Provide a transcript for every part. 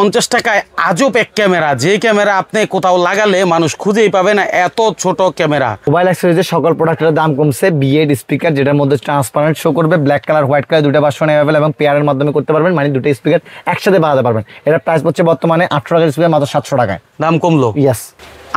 50 টাকায় আজব এক ক্যামেরা, যে ক্যামেরা আপনি কোথাও লাগালে মানুষ খুঁজেই পাবে না, এত ছোট ক্যামেরা। মোবাইল অ্যাক্সেসরিজের সকল প্রোডাক্টের দাম কমছে। বিএড স্পিকার যেটার মধ্যে ট্রান্সপারেন্ট শো করবে, ব্ল্যাক কালার হোয়াইট কালার দুটো ভার্সন অ্যাভেলেবল এবং পেয়ারের মাধ্যমে করতে পারবেন, মানে দুটো স্পিকার একসাথে বাজাতে পারবেন। এটা প্রাইস হচ্ছে বর্তমানে 800 টাকার স্পিকার মাত্র 700 টাকায়। দাম কমলো। ইয়েস।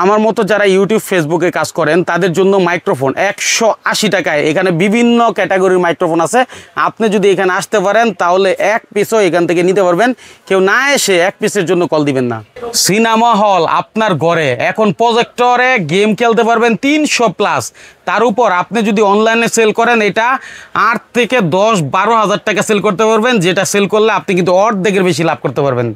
আমার মতো যারা ইউটিউব ফেসবুকে কাজ করেন তাদের জন্য মাইক্রোফোন 180 টাকায়। এখানে বিভিন্ন ক্যাটাগরির মাইক্রোফোন আছে। আপনি যদি এখানে আসতে পারেন তাহলে এক পিসও এখান থেকে নিতে পারবেন। কেউ না এসে এক পিসের জন্য কল দিবেন না। সিনেমা হল আপনার ঘরে, এখন প্রজেক্টরে গেম খেলতে পারবেন 300+। তার উপর আপনি যদি অনলাইনে সেল করেন এটা 8 থেকে 10-12 হাজার টাকা সেল করতে পারবেন, যেটা সেল করলে আপনি কিন্তু অর্ধেকের বেশি লাভ করতে পারবেন।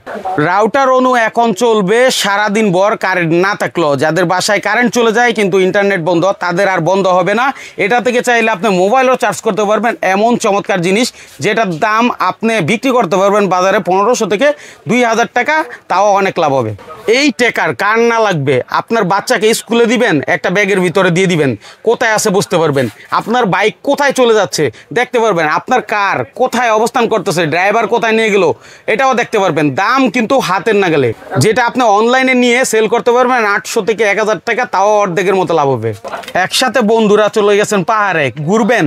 রাউটার অনু এখন চলবে সারাদিন ভর কারেন্ট না থাকলেও। যাদের বাসায় কারেন্ট চলে যায় কিন্তু ইন্টারনেট বন্ধ, তাদের আর বন্ধ হবে না। এটা থেকে চাইলে আপনি মোবাইলও চার্জ করতে পারবেন। এমন চমৎকার জিনিস যেটার দাম আপনি বিক্রি করতে পারবেন বাজারে 1500 থেকে 2000 টাকা, তাও অনেক লাভ হবে। এই টেকার কার না লাগবে? আপনার বাচ্চাকে স্কুলে দিবেন, একটা ব্যাগের ভিতরে দিয়ে দিবেন, কোথায় আছে বুঝতে পারবেন। আপনার বাইক কোথায় চলে যাচ্ছে দেখতে পারবেন। আপনার কার কোথায় অবস্থান করতেছে, ড্রাইভার কোথায় নিয়ে গেল এটাও দেখতে পারবেন। দাম কিন্তু হাতের নাগালে। যেটা আপনি অনলাইনে নিয়ে সেল করতে পারবেন 800 থেকে 1000 টাকা, তাও অর্ধেকের মতো লাভ হবে। একসাথে বন্ধুরা চলে গেছেন পাহাড়ে ঘুরবেন,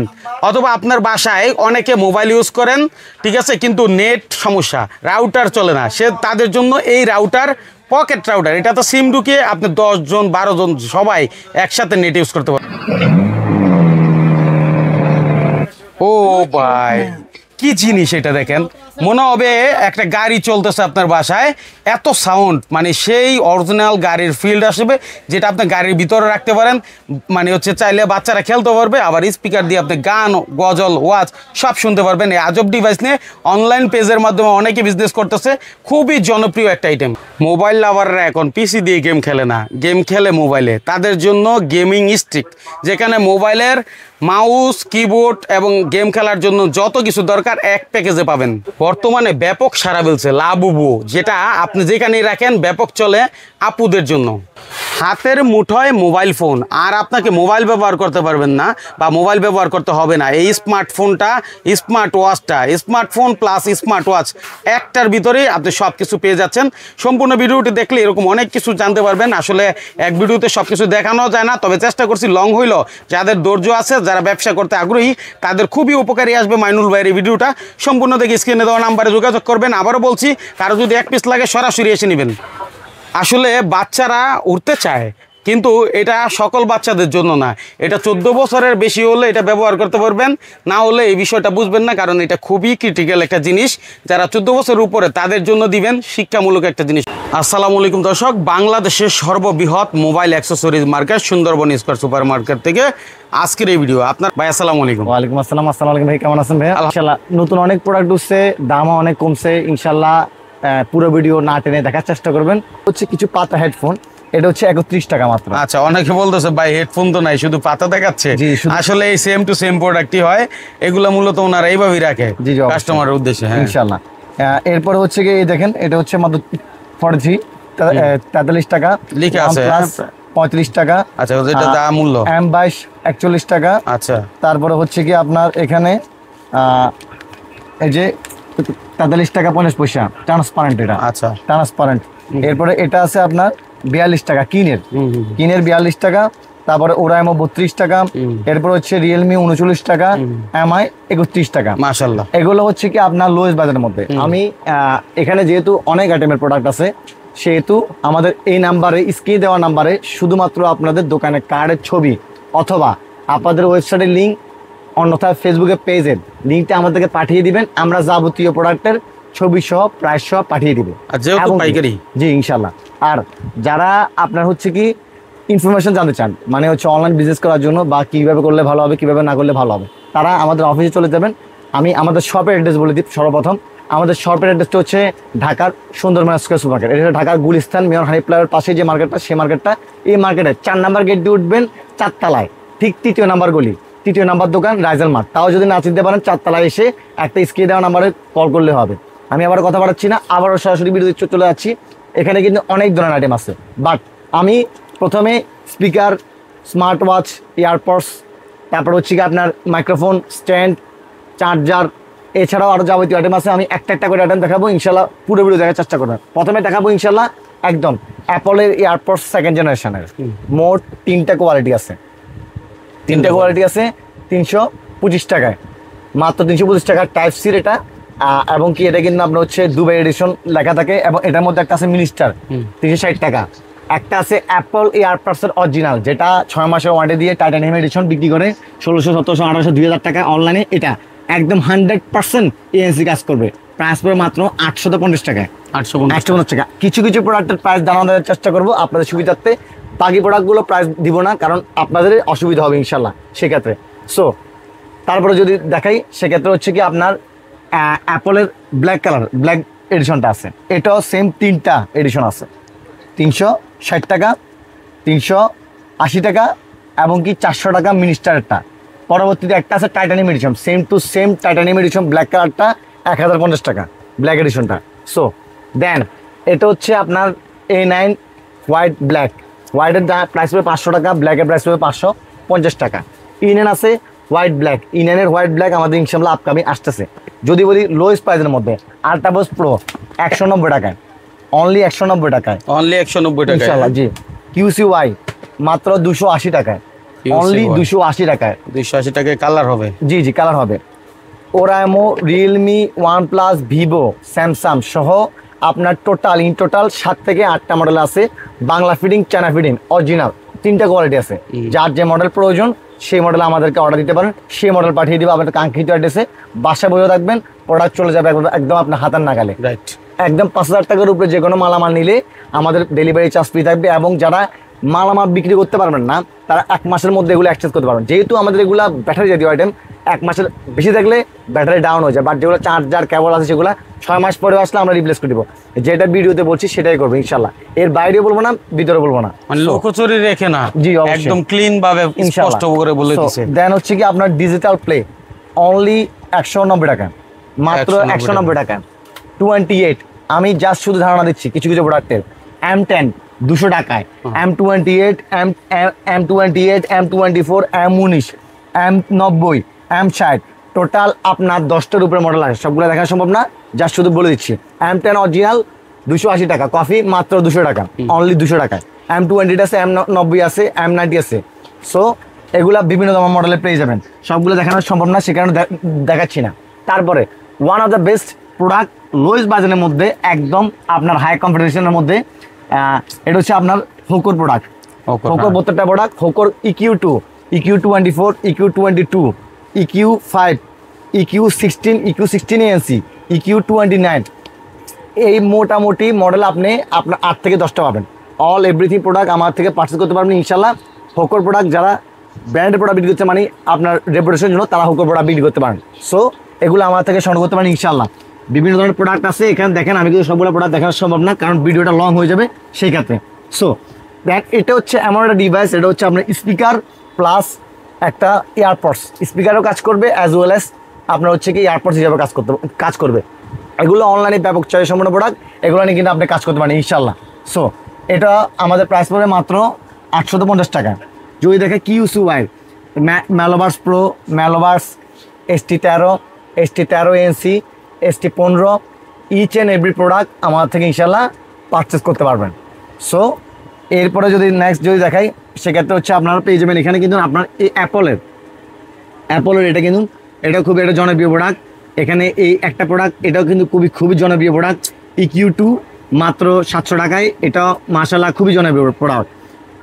অথবা আপনার বাসায় অনেকে মোবাইল ইউজ করেন, ঠিক আছে, কিন্তু নেট সমস্যা, রাউটার চলে না, তাদের জন্য এই রাউটার, পকেট রাউটার। এটা তো সিম ঢুকিয়ে আপনি 10 জন 12 জন সবাই একসাথে নেট ইউজ করতে পারেন। ও ভাই কি জিনিস এটা দেখেন, মনে হবে একটা গাড়ি চলতেছে আপনার বাসায়, এত সাউন্ড, মানে সেই অরিজিনাল গাড়ির ফিল্ড আসবে, যেটা আপনি গাড়ির ভিতরে রাখতে পারেন। মানে হচ্ছে চাইলে বাচ্চারা খেলতে পারবে, আবার স্পিকার দিয়ে আপনি গান, গজল, ওয়াজ সব শুনতে পারবেন। এই আজব ডিভাইস নিয়ে অনলাইন পেজের মাধ্যমে অনেকে বিজনেস করতেছে। খুবই জনপ্রিয় একটা আইটেম। মোবাইল লাভাররা এখন পিসি দিয়ে গেম খেলে না, গেম খেলে মোবাইলে। তাদের জন্য গেমিং স্টিক, যেখানে মোবাইলের মাউস, কিবোর্ড এবং গেম খেলার জন্য যত কিছু দরকার এক প্যাকেজে পাবেন। বর্তমানে ব্যাপক সারা ফেলছে লাবুবু, যেটা আপনি যেখানেই রাখেন ব্যাপক চলে আপুদের জন্য। হাতের মুঠোয় মোবাইল ফোন, আর আপনাকে মোবাইল ব্যবহার করতে পারবেন না বা মোবাইল ব্যবহার করতে হবে না। এই স্মার্টফোনটা, স্মার্ট ওয়াচটা, স্মার্টফোন প্লাস স্মার্ট ওয়াচ একটার ভিতরেই আপনি সব কিছু পেয়ে যাচ্ছেন। সম্পূর্ণ ভিডিওটি দেখলে এরকম অনেক কিছু জানতে পারবেন। আসলে এক ভিডিওতে সব কিছু দেখানো যায় না, তবে চেষ্টা করছি লং হইল। যাদের ধৈর্য আছে, যারা ব্যবসা করতে আগ্রহী, তাদের খুবই উপকারী আসবে মাইনুল ভাইয়ের এই ভিডিওটা। সম্পূর্ণ দেখে স্ক্রিনে দেওয়া নাম্বারে যোগাযোগ করবেন। আবারও বলছি, কারো যদি এক পিস লাগে সরাসরি এসে নেবেন। আসলে বাচ্চারা উঠতে চায়, কিন্তু এটা সকল বাচ্চাদের জন্য না। এটা 14 বছরের বেশি হলে এটা ব্যবহার করতে পারবেন, না হলে এই বিষয়টা বুঝবেন না, কারণ এটা খুবই ক্রিটিক্যাল একটা জিনিস। যারা 14 বছরের উপরে তাদের জন্য দিবেন, শিক্ষামূলক একটা জিনিস। আসসালামু আলাইকুম দর্শক, বাংলাদেশের সর্ববৃহৎ mobile accessories market Sundarban square super market থেকে আজকের এই ভিডিও। আপনার ভাই আসসালামু আলাইকুম। ওয়ালাইকুম আসসালাম। আসসালামু আলাইকুম ভাই, কেমন আছেন ভাই? ইনশাআল্লাহ নতুন অনেক প্রোডাক্ট উঠছে, দামও অনেক কমছে। ইনশাআল্লাহ পুরো ভিডিও না টেনে দেখার চেষ্টা করবেন। হচ্ছে কিছু পাতা হেডফোন, এটা হচ্ছে 31 টাকা মাত্র। আচ্ছা, অনেকে বলতেছে ভাই হেডফোন তো নাই, শুধু পাতা দেখাচ্ছে। আসলে এই সেম টু সেম প্রোডাক্টই হয়, এগুলো মূলত ওনারা এইভাবেই রাখে কাস্টমারের উদ্দেশ্যে। হ্যাঁ ইনশাআল্লাহ। এরপর হচ্ছে কি দেখেন, এটা হচ্ছে মাত্র 43 টাকা লিখে আছে, 35 টাকা। আচ্ছা, এটা দাম মূল্য M22 41 টাকা। আচ্ছা, তারপরে হচ্ছে কি আপনার এখানে এই যে 43 টাকা 50 পয়সা ট্রান্সপারেন্ট, এটা আচ্ছা ট্রান্সপারেন্ট। এরপরে এটা আছে আপনার 42 টাকা কিনের 42 টাকা। তারপরে ওরাইমো 32 টাকা। এরপর হচ্ছে রিয়েলমি 39 টাকা, MI 31 টাকা। মাশাআল্লাহ, এগুলো হচ্ছে কি আপনার লোয়েস্ট বাজারের মধ্যে। আমি এখানে যেহেতু অনেক আইটেমের প্রোডাক্ট আছে, সেহেতু আমাদের এই নাম্বারে, স্ক্রিনে দেওয়া নাম্বারে শুধুমাত্র আপনাদের দোকানের কার্ডের ছবি অথবা আপনাদের ওয়েবসাইটের লিঙ্ক, অন্যথায় ফেসবুকের পেজের লিঙ্কটা আমাদেরকে পাঠিয়ে দিবেন। আমরা যাবতীয় প্রোডাক্টের ছবি সহ প্রাইস সহ পাঠিয়ে দিব। পাইকারি, জি ইনশাল্লাহ। আর যারা আপনার হচ্ছে কি ইনফরমেশন জানতে চান, মানে হচ্ছে অনলাইন বিজনেস করার জন্য বা কীভাবে করলে ভালো হবে, কীভাবে না করলে ভালো হবে, তারা আমাদের অফিসে চলে যাবেন। আমি আমাদের শপের অ্যাড্রেস বলে দিই। সর্বপ্রথম আমাদের শপের অ্যাড্রেসটা হচ্ছে ঢাকার সুন্দরবন স্কয়ার সুপার মার্কেট। এটা হচ্ছে ঢাকার গুলিস্তান মেয়র হানিফ প্লাজার পাশে যে মার্কেটটা, সেই মার্কেটটা। এই মার্কেটে 4 নাম্বার গেট দিয়ে উঠবেন, 4 তলায়, ঠিক 3য় নাম্বার গলি, 3য় নাম্বার দোকান, রাইজাল মার্ট। তাও যদি না চিনতে পারেন, 4 তলায় এসে একটা স্ক্রিনে দেওয়া নাম্বারে কল করলে হবে। আমি আবার কথা বাড়াচ্ছি না, আবারও সরাসরি ভিডিও চলে যাচ্ছি। এখানে কিন্তু অনেক ধরনের আইটেম আছে, বাট আমি প্রথমে স্পিকার, স্মার্ট ওয়াচ, এয়ারপডস, তারপর হচ্ছে কি আপনার মাইক্রোফোন স্ট্যান্ড, চার্জার, এছাড়াও আরও যাবতীয় আইটেম আছে, আমি একটা একটা করে আইটেম দেখাবো ইনশাল্লাহ, পুরো ভিডিও দেখার চেষ্টা করবেন। প্রথমে দেখাবো ইনশাল্লাহ একদম অ্যাপলের এয়ারপডস সেকেন্ড জেনারেশনের, মোট 3টা কোয়ালিটি আছে, 3টা কোয়ালিটি আছে 325 টাকায়, মাত্র 325 টাকার টাইপ সির এটা। এবং কি এটা কিন্তু আপনার হচ্ছে দুবাই এডিশন লেখা থাকে, এবং এটার মধ্যে একটা আছে মিনিস্টার 360 টাকা, একটা আছে অ্যাপল এয়ারপডসের অরিজিনাল যেটা 6 মাসের ওয়ারেন্টি দিয়ে টাইটানিয়াম এডিশন বিক্রি করে 1600, 1700, 1800, 2000 টাকা অনলাইনে। এটা একদম 100% এএনসি কাজ করবে, প্রাইস পড়বে মাত্র 850 টাকায়, 850 টাকা। কিছু কিছু প্রোডাক্টের প্রাইস জানানোর চেষ্টা করবো আপনাদের সুবিধার্থে, বাকি প্রোডাক্টগুলো প্রাইস দিব না, কারণ আপনাদের অসুবিধা হবে ইনশাল্লাহ সেক্ষেত্রে। সো তারপরে যদি দেখাই সেক্ষেত্রে হচ্ছে কি আপনার অ্যাপলের ব্ল্যাক কালার ব্ল্যাক এডিশনটা আছে, এটাও সেম 3টা এডিশন আছে, 360 টাকা, 380 টাকা এবং কি 400 টাকা মিনিস্টারেরটা। পরবর্তীতে একটা আছে titanium edition, same to same titanium edition black কালারটা 1050 টাকা ব্ল্যাক এডিশনটা। সো দেন এটা হচ্ছে আপনার A9 হোয়াইট ব্ল্যাক, হোয়াইটের প্রাইস হবে 500 টাকা, ব্ল্যাকের প্রাইস হবে 550 টাকা। ইনেন আছে হোয়াইট ব্ল্যাক, ইনেনের হোয়াইট ব্ল্যাক আমাদের ইনশাল্লাহ আপকামিং আসতেছে। যদি বলি লোয়েস্ট প্রাইসের মধ্যে আল্ট্রাবুস প্রো 190 টাকায়, অনলি 190 টাকায়, অনলি 190 টাকা ইনশাল্লাহ জি। QCY মাত্র 280 টাকায়, অনলি 280 টাকায়, 280 টাকায় কালার হবে, জি জি কালার হবে। Oraimo, Realme, OnePlus, Vivo, Samsung সহ আপনার টোটাল 7 থেকে 8টা মডেল আছে, Bangla feeding, China feeding original 3টা কোয়ালিটি আছে। যার যে মডেল প্রয়োজন সেই মডেল আমাদেরকে অর্ডার দিতে পারেন, সেই মডেল পাঠিয়ে দিব আপনাদের কাঙ্ক্ষিত অ্যাড্রেসে, বাসায় বসে থাকবেন, প্রোডাক্ট চলে যাবে একদম আপনার হাতের নাগালে। রাইট, একদম 5000 টাকার উপরে যে কোনো মালামাল নিলে আমাদের ডেলিভারি চার্জ ফ্রি থাকবে, এবং যারা মালামাল বিক্রি করতে পারবেন না তারা 1 মাসের মধ্যে এগুলো এক্সচেঞ্জ করতে পারবেন। যেহেতু আমাদের এগুলো ব্যাটারি জাতীয় আইটেম, 1 মাসের বেশি থাকলে ব্যাটারি ডাউন হয়ে যায়, বাট যেগুলো চার্জার কেবল আছে সেগুলো 6 মাস পরে আসলে আমরা রিপ্লেস করে দেবো। যেটা ভিডিওতে বলছি সেটাই করবো ইনশাল্লাহ, এর বাইরেও বলবো না, ভিতরে বলবো না, মানে লোকচুরি রেখে না, জি একদম ক্লিন ভাবে স্পষ্ট করে বলে দিয়েছে। দেন হচ্ছে কি আপনার ডিজিটাল প্লে অনলি 190 টাকা, মাত্র 190 টাকা। 28 আমি জাস্ট শুধু ধারণা দিচ্ছি কিছু কিছু প্রোডাক্টের। M10 200 টাকায়, M28, M28, M24, M19, M90, M60, total আপনার 10টার উপরে মডেল আছে, সবগুলো দেখা সম্ভব না, জাস্ট শুধু বলে দিচ্ছি। M10 অরিজিনাল 280 টাকা, কফি মাত্র 200 টাকা, অনলি 200 টাকায়। M20 আছে, M90 আছে, M90 আছে। সো এগুলা বিভিন্ন ধরনের মডেলে পেয়ে যাবেন, সবগুলো দেখানো সম্ভব না, সে কারণে দেখাচ্ছি না। তারপরে one of the best product lowest বাজেটের মধ্যে, একদম আপনার হাই কম্পিটিশনের মধ্যে, এটা হচ্ছে আপনার হোকোর প্রোডাক্ট। হোকোর 72টা প্রোডাক্ট, হোকোর EQ2, EQ24, EQ22, EQ5, EQ16, EQ16 ANC, EQ29, এই মোটামুটি মডেল আপনি আপনার 8 থেকে 10টা পাবেন। অল এভরিথিং প্রোডাক্ট আমার থেকে পারচেস করতে পারবেন ইনশাল্লাহ। হোকোর প্রোডাক্ট যারা ব্র্যান্ডের প্রোডাক্ট বিক্রি করতে মানে আপনার রেপুটেশনের জন্য, তারা হোকোর প্রোডাক্ট বিক্রি করতে পারেন। সো এগুলো আমার থেকে সংগ্রহ করতে পারেন ইনশাল্লাহ। বিভিন্ন ধরনের প্রোডাক্ট আছে এখানে দেখেন, আমি কিন্তু সবগুলো প্রোডাক্ট দেখানো সম্ভব না, কারণ ভিডিওটা লং হয়ে যাবে সেই ক্ষেত্রে। সো দেখ, এটা হচ্ছে এমন একটা ডিভাইস, এটা হচ্ছে আপনার স্পিকার প্লাস একটা এয়ারপডস, স্পিকারও কাজ করবে অ্যাজ ওয়েল অ্যাজ আপনার হচ্ছে কি এয়ারপডস হিসাবে কাজ করবে। এগুলো অনলাইনে ব্যাপক চয়েস সম্পন্ন প্রোডাক্ট, এগুলো নিয়ে কিন্তু আপনি কাজ করতে পারেন ইনশাল্লাহ। সো এটা আমাদের প্রাইস পড়বে মাত্র 850 টাকা। যদি দেখে QCY, ম্যালোভার্স প্রো, ম্যালোভার্স ST13, ST13 ANC, ST15, each and every product আমার থেকে ইনশাল্লাহ পারচেস করতে পারবেন। সো এরপরে যদি নেক্সট যদি দেখাই সেক্ষেত্রে হচ্ছে আপনারা পেয়ে যাবেন এখানে কিন্তু আপনার এই অ্যাপলের এটা কিন্তু এটাও খুবই একটা জনপ্রিয় প্রোডাক্ট। এখানে এই একটা প্রোডাক্ট, এটাও কিন্তু খুবই জনপ্রিয় প্রোডাক্ট, EQ2 মাত্র 700 টাকায়, এটা মাশাআল্লাহ খুবই জনপ্রিয় প্রোডাক্ট।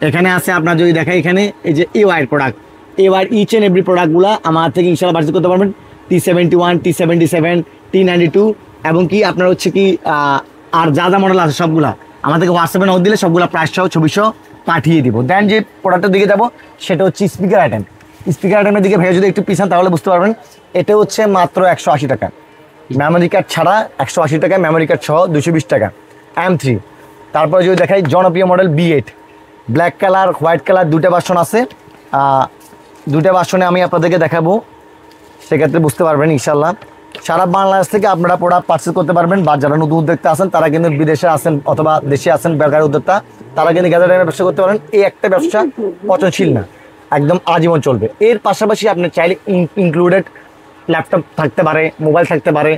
এখানে আছে আপনার যদি দেখাই, এখানে এই যে AY product, AY each and every প্রোডাক্টগুলো আমার থেকে ইনশাল্লাহ পারচেস করতে পারবেন। T71, T77, T92 এবং কি আপনার হচ্ছে কি আর যা যা মডেল আছে সবগুলা আমার থেকে হোয়াটসঅ্যাপে নোট দিলে সবগুলো প্রাইস সহ ছবি সহ পাঠিয়ে দিব। দেন যে প্রোডাক্টের দিকে যাবো সেটা হচ্ছে স্পিকার আইটেম। স্পিকার আইটেমের দিকে ভাইয়া যদি একটু পিছান তাহলে বুঝতে পারবেন। এটা হচ্ছে মাত্র 180 টাকা, মেমোরি কার্ড ছাড়া 180 টাকা, মেমোরি কার্ড সহ 220 টাকা। M3, তারপরে যদি দেখাই জনপ্রিয় model B8, black colour white colour, দুটো ভার্সন আছে। দুটো ভার্সনে আমি আপনাদেরকে দেখাবো, সেক্ষেত্রে বুঝতে পারবেন ইনশাল্লাহ। সারা বাংলাদেশ থেকে আপনারা প্রোডাক্ট পারচেস করতে পারবেন, বা যারা নতুন উদ্যোক্তা আছেন তারা কিন্তু বিদেশে আছেন অথবা দেশে আছেন বেকার উদ্যোক্তা, তারা কিন্তু গ্যাজার ব্যবসা করতে পারেন। এই একটা ব্যবসা পচনশীল না, একদম আজীবন চলবে। এর পাশাপাশি আপনি চাইলে ইনক্লুডেড ল্যাপটপ থাকতে পারে, মোবাইল থাকতে পারে।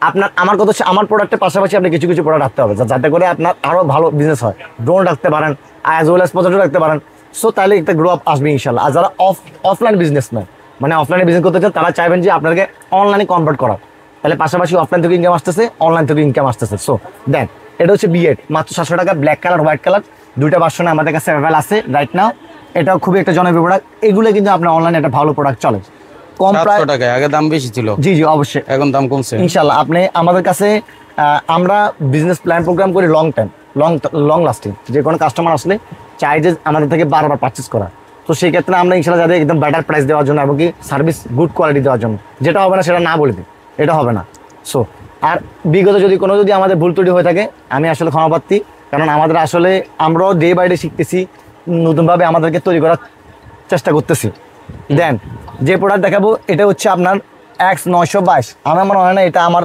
আপনার আমার কথা হচ্ছে আমার প্রোডাক্টের পাশাপাশি আপনি কিছু কিছু প্রোডাক্ট রাখতে হবে যাতে করে আপনার আরও ভালো বিজনেস হয়। ড্রোন রাখতে পারেন, অ্যাজ ওয়েল অ্যাজ পটেটো রাখতে পারেন। সো তাহলে একটা গ্রো আপ আসবে ইনশাল্লাহ। আর যারা অফলাইন বিজনেস নয়, মানে অফলাইনে বিজনেস করতে চান, তারা চাইবেন যে আপনাকে অনলাইনে কনভার্ট করা, তাহলে পাশাপাশি অফলাইন থেকে ইনকাম আসতেছে, অনলাইন থেকে ইনকাম আসতেছে। সো দেন এটা হচ্ছে B8 মাত্র 700 টাকা, ব্ল্যাক কালার হোয়াইট কালার দুইটা ভার্সনে আমাদের কাছে অ্যাভেলেবল আছে রাইট নাও। এটাও খুবই একটা জনপ্রিয় প্রোডাক্ট। এগুলো কিন্তু আপনার অনলাইনে একটা ভালো প্রোডাক্ট চলে কম প্রায়। 700 টাকায় আগে দাম বেশি ছিল। জি জি অবশ্যই, এখন দাম কমছে ইনশাল্লাহ। আপনি আমাদের কাছে আমরা বিজনেস প্ল্যান প্রোগ্রাম করি লং টাইম, লং লাস্টিং। যে কোনো কাস্টমার আসলে চাই যে আমাদের থেকে বারবার পারচেস করা। তো সেই ক্ষেত্রে আমরা ইনশাল্লাহ যাদের একদম বেটার প্রাইস দেওয়ার জন্য এবং কি সার্ভিস গুড কোয়ালিটি দেওয়ার জন্য, যেটা হবে না সেটা না বলে দিই, এটা হবে না। সো আর বিগত যদি আমাদের ভুল ত্রুটি হয়ে থাকে, আমি আসলে ক্ষমাপ্রার্থী। কারণ আমাদের আসলে আমরাও ডে বাই ডে শিখতেছি, নতুনভাবে আমাদেরকে তৈরি করার চেষ্টা করতেছি। দেন যে প্রোডাক্ট দেখাবো এটা হচ্ছে আপনার X922। আমার মনে হয় না এটা আমার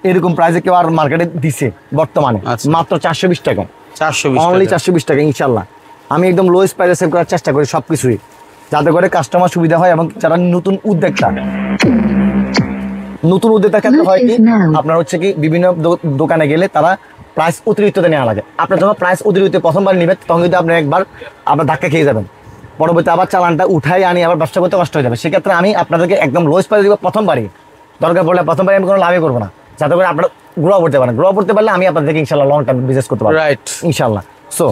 এরকম প্রাইসে কেউ আর মার্কেটে দিছে বর্তমানে। মাত্র 420 টাকা, 420 অনলি 420 টাকা ইনশাল্লাহ। আমি একদম লোয়েস্ট প্রাইসে সেভ করার চেষ্টা করি সব কিছুই, যাতে করে কাস্টমার সুবিধা হয়। এবং যারা নতুন উদ্যোক্তার ক্ষেত্রে হয় কি, আপনার হচ্ছে কি বিভিন্ন দোকানে গেলে তারা প্রাইস অতিরিক্ততে নেওয়া লাগে। আপনার যখন প্রাইস অতিরিক্ত প্রথমবার নেবেন, তখন কিন্তু আপনি একবার আপনার ধাক্কা খেয়ে যাবেন, পরবর্তী আবার চালানটা উঠাই আনি আবার ব্যবসা করতে কষ্ট হয়ে যাবে। সেক্ষেত্রে আমি আপনাদেরকে একদম লোয়েস্ট প্রাইস দিব প্রথমবারই। দরকার পড়লে প্রথমবারই আমি কোনো লাভই করবো না, যাতে করে আপনারা গ্রো করতে পারেন। গ্রো করতে পারলে আমি আপনাদেরকে ইনশাল্লাহ লং টার্ম বিজনেস করতে পারবো রাইট ইনশাল্লাহ। সো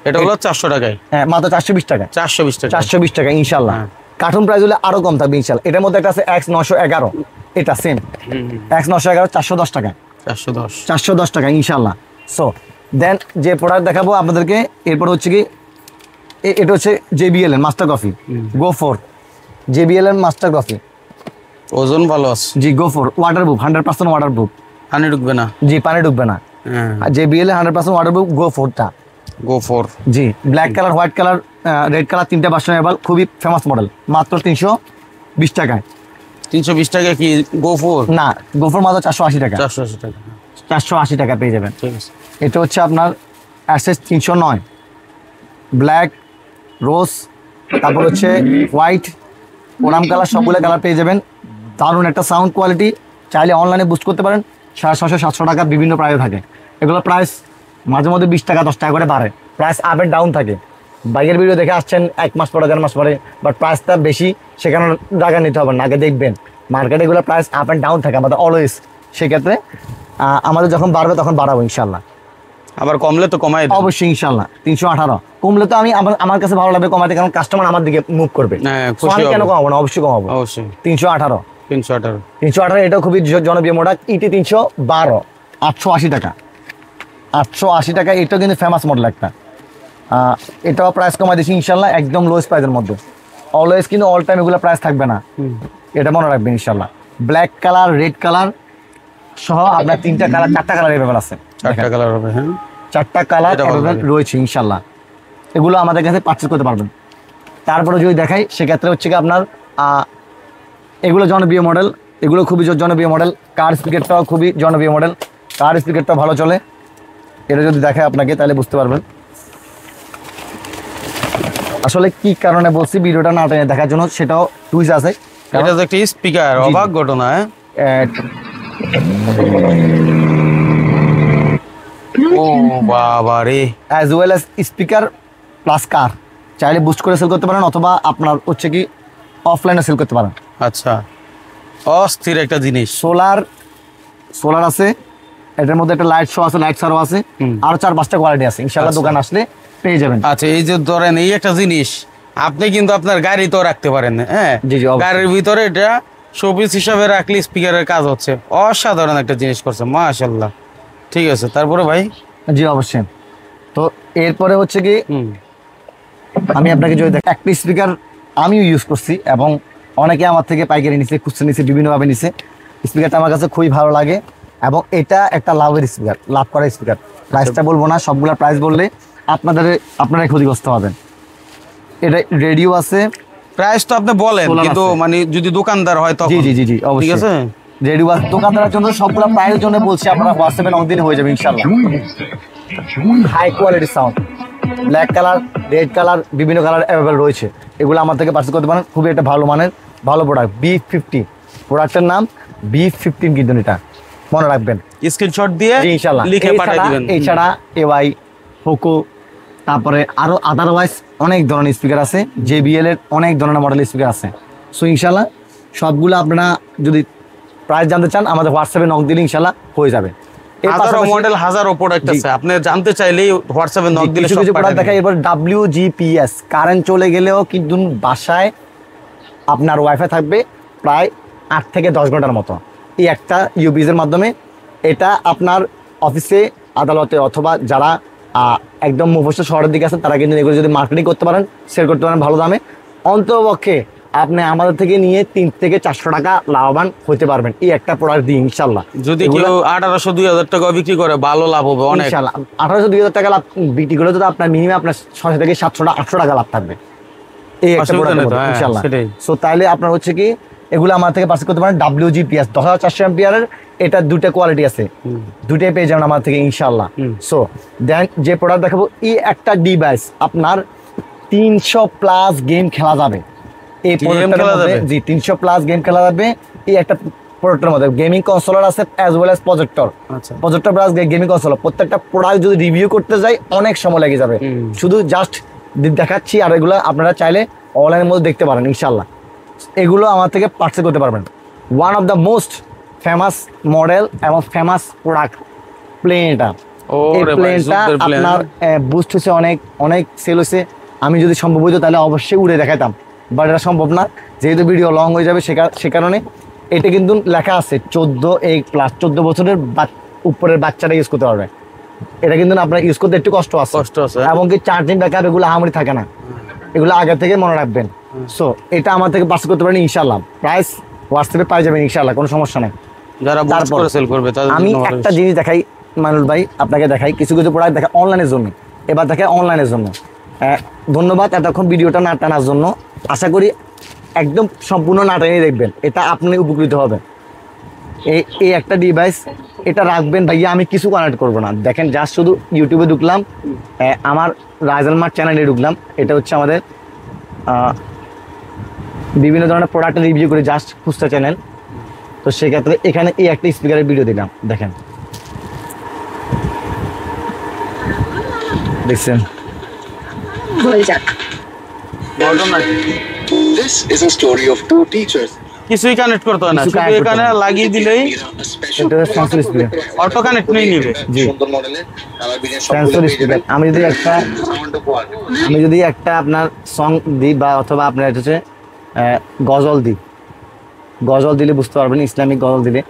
এটা হলো 400 টাকায়, হ্যাঁ মাত্র 420 টাকা, 420 টাকা, 420 টাকা ইনশাল্লাহ। কার্টুন প্রাইস হলে আরো কম থাকবে ইনশাল্লাহ। এটার মধ্যে একটা আছে X911, এটা সেম X911 410 টাকা, 410 টাকা ইনশাল্লাহ। সো দেন যে প্রোডাক্ট দেখাবো আপনাদেরকে এরপর হচ্ছে কি, এটা হচ্ছে JBL এর মাস্টার কফি গো ফোর, JBL এর মাস্টার কফি। ওজন ভালো আছে। জি গো ফোর, ওয়াটারপ্রুফ, 100% ওয়াটারপ্রুফ, পানি ঢুকবে না। জি পানি ঢুকবে না। JBL এর 100% ওয়াটারপ্রুফ গো ফোরটা। Go four G black colour, white colour, red colour, তিনটা ভার্সন অ্যাভেলেবল, খুবই ফেমাস মডেল, মাত্র 320 টাকায়। 320 টাকা কি গো ফোর? না, গো ফোর মাত্র 480 টাকা, 480 টাকা, 480 টাকা পেয়ে যাবেন। ঠিক আছে। এটা হচ্ছে আপনার SS 309, ব্ল্যাক, রোজ, তারপর হচ্ছে হোয়াইট, ওরাম কালার, সবগুলো কালার পেয়ে যাবেন। দারুণ একটা সাউন্ড কোয়ালিটি, চাইলে অনলাইনে বুস্ট করতে পারেন। 650 700 টাকা বিভিন্ন প্রাইস থাকে। এগুলো প্রাইস মাঝে মধ্যে 20 টাকা 10 টাকা করে বাড়ে, প্রাইস আপ অ্যান্ড ডাউন থাকে। বাইকের ভিডিও দেখে আসছেন 1 মাস পরে 1.5 মাস পরে, বাট প্রাইসটা বেশি, সেখানে জায়গা নিতে হবে না, আগে দেখবেন মার্কেটে এগুলো প্রাইস আপ অ্যান্ড ডাউন থাকে আমাদের অলওয়েজ। সেক্ষেত্রে আমাদের যখন বাড়বে তখন বাড়াবো ইনশাল্লাহ। আবার কমলে তো কমাই দেব অবশ্যই ইনশাল্লাহ। 318 কমলে তো আমি আমার কাছে ভালো লাগবে কমাতে, কারণ কাস্টমার আমার দিকে মুভ করবে। আমি কেন কমাবো না, অবশ্যই কমাবো। অবশ্যই 318, 318 এটাও খুবই জনপ্রিয় মডেল। ET 312 880 টাকা, 880 টাকা। এটাও কিন্তু ফেমাস মডেল একটা। এটাও প্রাইস কমাই দিচ্ছি ইনশাল্লাহ, একদম লোয়েস্ট প্রাইসের মধ্যে। অলওয়েজ কিন্তু অল টাইম এগুলো প্রাইস থাকবে না, এটা মনে রাখবেন ইনশাল্লাহ। ব্ল্যাক কালার, রেড কালার সহ আপনার 3টা কালার, 4টা কালার অ্যাভেলেবল আছে। 4টা কালার হবে, হ্যাঁ 4টা কালার রয়েছে ইনশাল্লাহ। এগুলো আমাদের কাছে পারচেজ করতে পারবেন। তারপরে যদি দেখাই সেক্ষেত্রে হচ্ছে কি আপনার এগুলো জনপ্রিয় মডেল, এগুলো খুবই জনপ্রিয় মডেল। কার স্পিকারটাও খুবই জনপ্রিয় মডেল, কার স্পিকারটাও ভালো চলে। এটা যদি দেখায় আপনাকে তাহলে বুঝতে পারবেন আসলে কি কারণে বলছি ভিডিওটা না টেনে দেখার জন্য, সেটাও টুইস্ট আছে। এটা তো একটা স্পিকার, অবাক ঘটনা। ও বাবা রে, as well as speaker plus car, চাইলে বুস্ট করে সেল করতে পারেন, অথবা আপনার হচ্ছে কি অফলাইনে সেল করতে পারেন। আচ্ছা, অস্থির একটা জিনিস। সোলার আছে, এটার মধ্যে একটা লাইট শো আছে, লাইট সারও আছে, আরো 4-5টা কোয়ালিটি আছে ইনশাআল্লাহ। দোকান আসলে পেয়ে যাবেন। আচ্ছা, এই যে ধরেন এই একটা জিনিস আপনি কিন্তু আপনার গাড়িতেও রাখতে পারেন, হ্যাঁ গাড়ির ভিতরে এটা শোপিস হিসাবে রাখলে স্পিকারের কাজ হচ্ছে। অসাধারণ একটা জিনিস করছে, মাশাআল্লাহ। ঠিক আছে, তারপরে ভাই? জি অবশ্যই। তো এরপরে হচ্ছে কি আমি আপনাকে যদি দেখ, একটা স্পিকার আমিও ইউজ করছি এবং অনেকে আমার থেকে পাইকারি নিছে, খুচরা নিছে, বিভিন্নভাবে নিছে। স্পিকারটা আমার কাছে খুবই ভালো লাগে এবং এটা একটা লাভের স্পিকার, লাভ করা স্পিকার। প্রাইসটা বলবো না, সবগুলা প্রাইস বললে আপনারাই ক্ষতিগ্রস্ত হবেন। এটা রেডিও আছে, প্রাইস তো আপনি বলেন, কিন্তু মানে যদি দোকানদার হয় তখন। জি জি জি অবশ্যই, ঠিক আছে। রেডিও আছে দোকানদারের জন্য, সবগুলা প্রাইসের জন্য বলছি, আপনারা হোয়াটসঅ্যাপে নক দিলে হয়ে যাবে ইনশাআল্লাহ। High quality sound, black colour, red colour, বিভিন্ন কালার অ্যাভেলেবল রয়েছে। এগুলো আমার থেকে পারচেজ করতে পারেন, খুবই একটা ভালো মানের ভালো প্রোডাক্ট। B50 প্রোডাক্টের নাম B15 কিন্তু এটা মনে রাখবেন, স্ক্রিনশট দিয়ে ইনশাআল্লাহ লিখে পাঠিয়ে দিবেন। এছাড়া এওয়াই হোকো, তারপরে আরো আদারওয়াইজ অনেক ধরনের স্পিকার আছে, JBL এর অনেক ধরনের মডেল স্পিকার আছে। সো ইনশাআল্লাহ সবগুলো আপনারা যদি প্রাইস জানতে চান আমাদের হোয়াটসঅ্যাপে নক দিলে ইনশাআল্লাহ হয়ে যাবে। হাজারো মডেল, হাজারো প্রোডাক্ট আছে, আপনি জানতে চাইলেই হোয়াটসঅ্যাপে নক দিলে কিছু সব কিছু পাঠিয়ে প্রোডাক্ট দেখাই। এবার WGPS, কারেন্ট চলে গেলেও কিন্তু বাসায় আপনার ওয়াইফাই থাকবে প্রায় 8 থেকে 10 ঘন্টার মতো। এই একটা ইউপিএস এর মাধ্যমে এটা আপনার অফিসে, আদালতে অথবা যারা একদম মুখস্থ শহরের দিকে আছেন তারা কিন্তু এগুলো যদি মার্কেটিং করতে পারেন, সেল করতে পারেন ভালো দামে, অন্ততপক্ষে আপনি আমাদের থেকে নিয়ে 3 থেকে 400 টাকা লাভবান হতে পারবেন এই একটা প্রোডাক্ট দিয়ে ইনশাল্লাহ। যদি কেউ 1800-2000 টাকা বিক্রি করে ভালো লাভ হবে অনেক। ইনশাল্লাহ 1800-2000 টাকা লাভ বিক্রি করলে তো আপনার মিনিমাম আপনার 600 থেকে 700-800 টাকা লাভ থাকবে এই একটা প্রোডাক্টের মধ্যে ইনশাল্লাহ। সো তাইলে আপনার হচ্ছে কি এগুলো আমার থেকে পারচেজ করতে পারেন। WGPS 10400 অ্যাম্পিয়ারের, এটা দুটো কোয়ালিটি আছে, দুটোই পেয়ে যাবেন আমার থেকে ইনশাল্লাহ। সো দেন যে প্রোডাক্ট দেখাবো, এই একটা ডিভাইস আপনার 300+ গেম খেলা যাবে এই প্রোডাক্টের মধ্যে। জি 300+ গেম খেলা যাবে এই একটা প্রোডাক্টের মধ্যে। গেমিং কনসোলার আছে as well as projector, projector plus gaming consular. প্রত্যেকটা প্রোডাক্ট যদি রিভিউ করতে যাই অনেক সময় লেগে যাবে, শুধু জাস্ট দেখাচ্ছি, আর এগুলো আপনারা চাইলে অনলাইনের মধ্যে দেখতে পারেন ইনশাল্লাহ। এগুলো আমার থেকে পারচেজ করতে পারবেন। One of the most famous model এবং ফেমাস প্রোডাক্ট প্লেন। এটা এই প্লেনটা আপনার বুস্ট হচ্ছে, অনেক অনেক সেল হয়েছে। আমি যদি সম্ভব হইতো তাহলে অবশ্যই উড়ে দেখাতাম, বাট এটা সম্ভব না যেহেতু ভিডিও লং হয়ে যাবে। সে কারণে এটা কিন্তু লেখা আছে 14+ 14 বছরের উপরের বাচ্চারা ইউজ করতে পারবে। এটা কিন্তু আপনার ইউজ করতে একটু কষ্ট আছে, এবং কি চার্জিং ব্যাকআপ এগুলো আহামরি থাকে না, এগুলো আগে থেকে মনে রাখবেন। সো এটা আমার থেকে পারচেজ করতে পারেন ইনশাআল্লাহ। প্রাইস হোয়াটসঅ্যাপে পাই যাবেন ইনশাআল্লাহ, কোনো সমস্যা নাই। যারা বুস্ট করে সেল করবে তাদের আমি একটা জিনিস দেখাই মানুল ভাই, আপনাকে দেখাই কিছু কিছু প্রোডাক্ট দেখা অনলাইনের জন্য, এবার দেখে অনলাইনের জন্য। ধন্যবাদ এতক্ষণ ভিডিওটা না টানার জন্য। আশা করি একদম সম্পূর্ণ না টেনে দেখবেন, এটা আপনি উপকৃত হবেন। এই একটা ডিভাইস এটা রাখবেন ভাইয়া, আমি কিছু কানেক্ট করবো না। দেখেন জাস্ট শুধু ইউটিউবে ঢুকলাম, আমার রাইজাল মার্ট চ্যানেলে ঢুকলাম। এটা হচ্ছে আমাদের বিভিন্ন ধরনের প্রোডাক্টের রিভিউ করে জাস্ট খুচরা চ্যানেল। তো সেক্ষেত্রে এখানে এই একটা স্পিকারের ভিডিও দিলাম, দেখেন দেখছেন। This is a story of two teachers. কিছুই কানেক্ট করতে হয় না, শুধু এখানে লাগিয়ে দিলেই এটা সেন্সর স্পিকার, অটো কানেক্ট নিয়ে নেবে। জি সেন্সর স্পিকার। আমি যদি একটা আপনার সং দিই বা অথবা আপনার হচ্ছে গজল দিই, গজল দিলে বুঝতে পারবেন, ইসলামিক গজল দিলে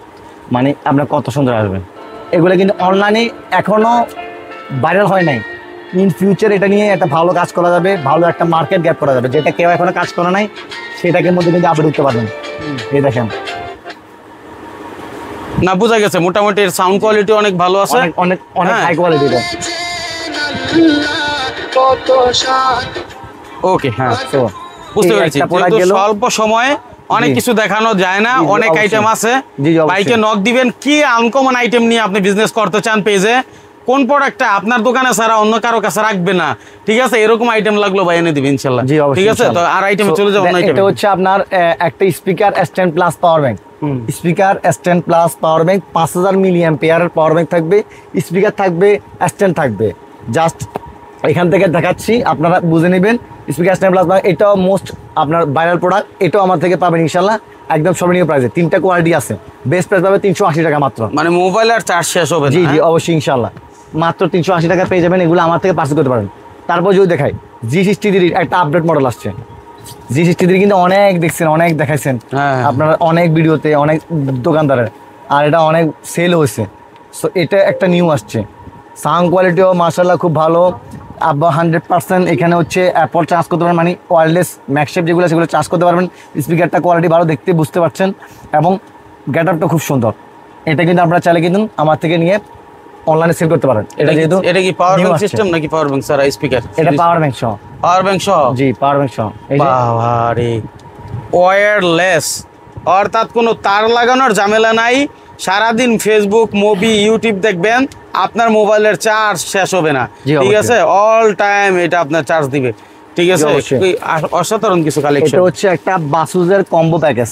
মানে আপনার কত সুন্দর আসবে। এগুলো কিন্তু অনলাইনে এখনো ভাইরাল হয় নাই। ইন ফিউচার এটা নিয়ে একটা ভালো কাজ করা যাবে, ভালো একটা মার্কেট গ্যাপ করা যাবে, যেটা কেউ এখনো কাজ করে নাই সেটাকে মধ্যে কিন্তু আপনি ঢুকতে পারবেন। এই দেখেন না, বোঝা গেছে মোটামুটি এর সাউন্ড কোয়ালিটি অনেক ভালো আছে, অনেক অনেক হাই কোয়ালিটি। ওকে, হ্যাঁ তো বুঝতে পেরেছি। স্বল্প সময়ে অনেক কিছু দেখানো যায় না, অনেক আইটেম আছে। বাইকে নক দিবেন, কি আনকমন আইটেম নিয়ে আপনি বিজনেস করতে চান, পেজে কোন প্রোডাক্টটা আপনার দোকানে ছাড়া অন্য কারো কাছে রাখবে না, ঠিক আছে, এরকম আইটেম লাগলো ভাই এনে দিবেন ইনশাআল্লাহ। ঠিক আছে, তো আর আইটেমে চলে যাবো। এটা হচ্ছে আপনার একটা speaker S10 plus power bank, speaker S10 plus power bank 5000 মিলি অ্যাম্পিয়ারের পাওয়ার ব্যাংক থাকবে, স্পিকার থাকবে S10 থাকবে। জাস্ট এখান থেকে দেখাচ্ছি, আপনারা বুঝে নেবেন। স্পিকার S10 প্লাস, এটাও মোস্ট আপনার ভাইরাল প্রোডাক্ট, এটাও আমার থেকে পাবেন ইনশাআল্লাহ একদম সর্বনিম্ন প্রাইসে। 3টা কোয়ালিটি আছে, বেস্ট প্রাইস পাবে 380 টাকা মাত্র। মানে মোবাইল আর চার্জ শেষ হবে? জি জি অবশ্যই ইনশাআল্লাহ মাত্র 380 টাকা পেয়ে যাবেন। এগুলো আমার থেকে পারচেজ করতে পারেন। তারপর যদি দেখাই G63 একটা আপডেট মডেল আসছে। G63 কিন্তু অনেক দেখছেন, অনেক দেখাইছেন আপনারা অনেক ভিডিওতে, অনেক দোকানদারের, আর এটা অনেক সেল হয়েছে। সো এটা একটা নিউ আসছে, সাউন্ড কোয়ালিটিও মাশাআল্লাহ খুব ভালো। 100% এখানে হচ্ছে অ্যাপল চার্জ করতে পারবেন, মানে ওয়্যারলেস ম্যাকশেপ যেগুলো সেগুলো চার্জ করতে পারবেন। স্পিকারটা কোয়ালিটি ভালো, দেখতে বুঝতে পারছেন, এবং গেট আপটা খুব সুন্দর। এটা কিন্তু আপনারা চাইলে কিন্তু আমার থেকে নিয়ে অনলাইনে সেল করতে পারেন। এটা যেহেতু এটা কি পাওয়ার ব্যাংক সিস্টেম নাকি পাওয়ার ব্যাংক ছাড়া স্পিকার? এটা পাওয়ার ব্যাংক সহ। পাওয়ার ব্যাংক সহ? জি পাওয়ার ব্যাংক সহ। এই যে বাবারে, ওয়্যারলেস, অর্থাৎ কোনো তার লাগানোর ঝামেলা নাই। সারাদিন ফেসবুক, মুভি, ইউটিউব দেখবেন, আপনার মোবাইলের চার্জ শেষ হবে না, ঠিক আছে, অল টাইম এটা আপনার চার্জ দিবে, ঠিক আছে। অসাধারণ কিছু কালেকশন। এটা হচ্ছে একটা বাসুজের কম্বো প্যাকেজ,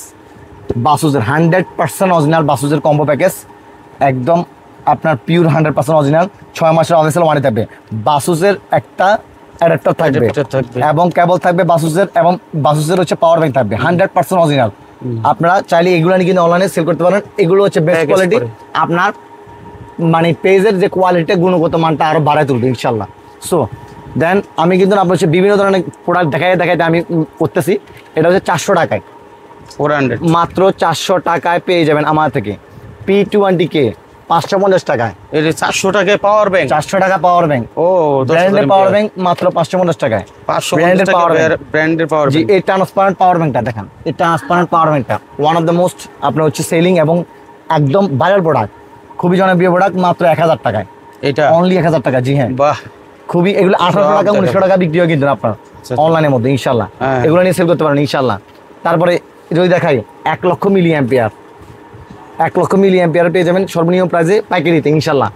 বাসুসের 100% অরিজিনাল বাসুসের কম্বো প্যাকেজ, একদম আপনার পিওর 100% অরিজিনাল, 6 মাসের অফিসিয়াল ওয়ারেন্টি থাকবে। বাসুসের একটা অ্যাডাপ্টার থাকবে Adapter থাকবে। এবং কেবল থাকবে বাসুসের, এবং বাসুসের হচ্ছে পাওয়ার ব্যাংক থাকবে 100% অরিজিনাল। আপনারা চাইলে এগুলো নিয়ে কিন্তু অনলাইনে সেল করতে পারেন। এগুলো হচ্ছে বেস্ট Package কোয়ালিটি, করে। আপনার মানে পেজের যে কোয়ালিটি গুণগত মানটা আরো বাড়ায় তুলবে ইনশাল্লাহ। সো দেন আমি কিন্তু আপনার হচ্ছে বিভিন্ন ধরনের প্রোডাক্ট দেখাইতে আমি করতেছি। এটা হচ্ছে 400 টাকায়, 400 মাত্র 400 টাকায় পেয়ে যাবেন আমার থেকে P20K 550 টাকায়। এটা 400 টাকায় পাওয়ার ব্যাংক। 400 টাকা পাওয়ার ব্যাংক, ও ব্র্যান্ডের পাওয়ার ব্যাংক মাত্র 550 টাকায়। 550 টাকা ব্র্যান্ডের পাওয়ার জি, ব্যাংক। এই ট্রান্সপারেন্ট পাওয়ার ব্যাংকটা দেখেন, এই ট্রান্সপারেন্ট পাওয়ার ব্যাংকটা ওয়ান অফ দ্য মোস্ট আপনার হচ্ছে সেলিং এবং একদম ভাইরাল প্রোডাক্ট, খুবই জনপ্রিয় প্রোডাক্ট, মাত্র 1000 টাকায়, এটা অনলি 1000 টাকা। জি হ্যাঁ, বাহ, খুবই এগুলো 1800 টাকা 1900 টাকা বিক্রি হয় কিন্তু আপনার আচ্ছা। অনলাইনের মধ্যে ইনশাল্লাহ। হ্যাঁ। এগুলো নিয়ে সেল করতে পারেন ইনশাল্লাহ। তারপরে যদি দেখাই 1 লক্ষ মিলি অ্যাম্পিয়ার, 1 লক্ষ মিলি অ্যাম্পিয়ার পেয়ে যাবেন সর্বনিম্ন প্রাইসে পাইকারিতে ইনশাল্লাহ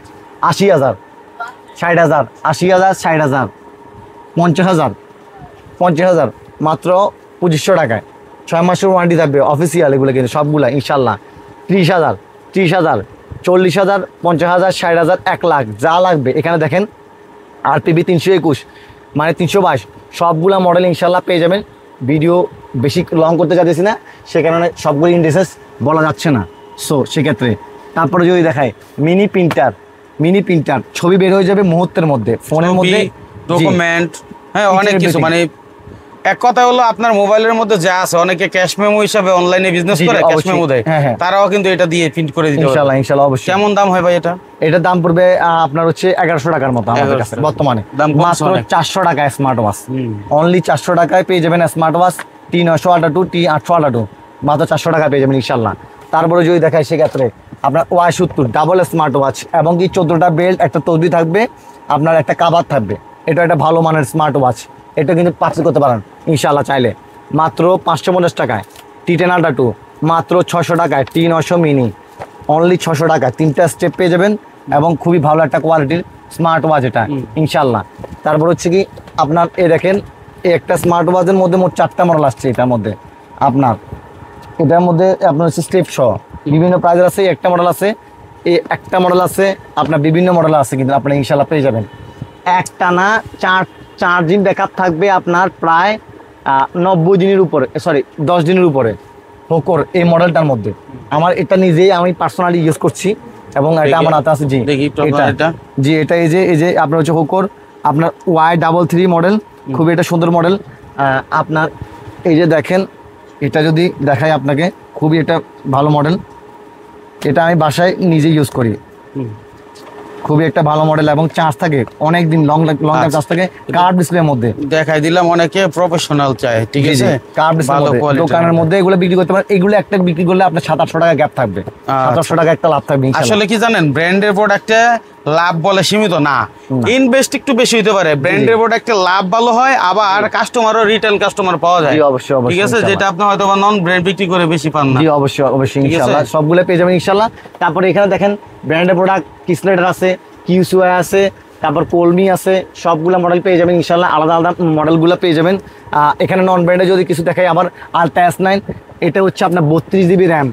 80,000, 60,000, 80,000, 60,000, 50,000, 50,000 মাত্র 2500 টাকায়। 6 মাসের ওয়ারেন্টি থাকবে অফিসিয়াল, এগুলো কিন্তু সবগুলা ইনশাল্লাহ। 30,000, 30,000, 40,000, 50,000, 60,000, 1 লাখ যা লাগবে এখানে দেখেন। RPB 321 মানে 322 সবগুলা মডেল ইনশাল্লাহ পেয়ে যাবেন। ভিডিও বেশি লং করতে চাইতেছি না, সে কারণে সবগুলো ইন্ডিসেস বলা যাচ্ছে না। সো সেক্ষেত্রে তারপরে যদি দেখায় মিনি প্রিন্টার, ছবি বের হয়ে যাবে মুহূর্তের মধ্যে ফোনের মধ্যে, ডকুমেন্ট, হ্যাঁ অনেক Everything. কিছু, মানে এক কথা হলো আপনার মোবাইলের মধ্যে যা আছে, অনেকে ক্যাশ মেমো হিসাবে অনলাইনে বিজনেস জি, করে, ক্যাশ অবশ্যই। মেমো দেয়, হ্যাঁ, হ্যাঁ। তারাও কিন্তু এটা দিয়ে প্রিন্ট করে দিতে পারে। ইনশাল্লাহ ইনশাল্লাহ অবশ্যই। কেমন দাম হয় ভাই এটা? এটার দাম পড়বে আপনার হচ্ছে 1100 টাকার মতো আমাদের 1100 কাছে বর্তমানে, দাম কমছে মাত্র অনেক। 400 টাকায় স্মার্ট ওয়াচ, অনলি 400 টাকায় পেয়ে যাবেন স্মার্ট ওয়াচ T928, T828, মাত্র 400 টাকা পেয়ে যাবেন ইনশাল্লাহ। তারপরে যদি দেখায় সেক্ষেত্রে আপনার Y70 ডাবল স্মার্ট ওয়াচ এবং কি 14টা বেল্ট, একটা তসবি থাকবে, আপনার একটা কাভার থাকবে। এটা একটা ভালো মানের স্মার্ট ওয়াচ, এটা কিন্তু পারচেজ করতে পারেন ইনশাল্লাহ চাইলে, মাত্র 550 টাকায়। T10 Ultra 2 মাত্র 600 টাকায়। T900 মিনি অনলি 600 টাকা, 3টা স্টেপ পেয়ে যাবেন এবং খুবই ভালো একটা কোয়ালিটির স্মার্ট ওয়াচ এটা ইনশাল্লাহ। তারপর হচ্ছে কি আপনার দেখেন, এই একটা স্মার্ট ওয়াচের মধ্যে মোট 4টা মডেল আসছে এটার মধ্যে। আপনার এটার মধ্যে আপনার হচ্ছে স্টেপ সহ বিভিন্ন প্রাইজের আছে, একটা মডেল আছে, এই একটা মডেল আছে, আপনার বিভিন্ন মডেল আছে কিন্তু আপনার ইনশাল্লাহ পেয়ে যাবেন। একটানা চার্জিং ব্যাকআপ থাকবে আপনার প্রায় 90 দিনের উপরে, সরি 10 দিনের উপরে হোকর এই মডেলটার মধ্যে। আমার এটা নিজেই আমি পার্সোনালি ইউজ করছি এবং এটা আমার হাতে আছে। জি দেখি একটু আপনার এটা। জি এটা এই যে আপনার হচ্ছে হোকর আপনার Y33 মডেল, খুবই এটা সুন্দর মডেল। আপনার এই যে দেখেন, এটা যদি দেখাই আপনাকে, খুবই এটা ভালো মডেল, এটা আমি বাসায় নিজে ইউজ করি, খুবই একটা ভালো মডেল এবং চার্জ থাকে অনেক দিন, লং টাইম চার্জ থাকে, কার্ভ ডিসপ্লের মধ্যে দেখাই দিলাম, অনেকে প্রফেশনাল চায়, ঠিক আছে, কার্ভ ডিসপ্লের ভালো মধ্যে কোয়ালিটি। দোকানের মধ্যে এগুলো বিক্রি করতে পারেন। এগুলো একটা বিক্রি করলে আপনার 700-800 টাকা গ্যাপ থাকবে, 700 টাকা একটা লাভ থাকবে ইনশাআল্লাহ। আসলে কি জানেন, ব্র্যান্ডের প্রোডাক্টে লাভ বলে সীমিত না, ইনভেস্ট একটু বেশি হতে পারে। ব্র্যান্ডের প্রোডাক্টে লাভ ভালো হয়, আবার কাস্টমারও রিটেল কাস্টমার পাওয়া যায়। জি, অবশ্যই, অবশ্যই, ঠিক আছে, ইনশাআল্লাহ। যেটা আপনি হয়তো বা নন ব্র্যান্ড বিক্রি করে বেশি পান না। জি অবশ্যই অবশ্যই ঠিক আছে? ইনশাআল্লাহ সবগুলো পেয়ে যাবেন ইনশাআল্লাহ। তারপরে এখানে দেখেন ব্র্যান্ডের প্রোডাক্ট কিসলেটার আছে, কিউসিওয়াই আছে, তারপর কোলমি আছে, সবগুলো মডেল পেয়ে যাবেন ইনশাআল্লাহ, আলাদা আলাদা মডেলগুলো পেয়ে যাবেন। এখানে নন ব্র্যান্ডে যদি কিছু দেখাই, আবার আলট্রা S9, এটা হচ্ছে আপনার 32 GB RAM,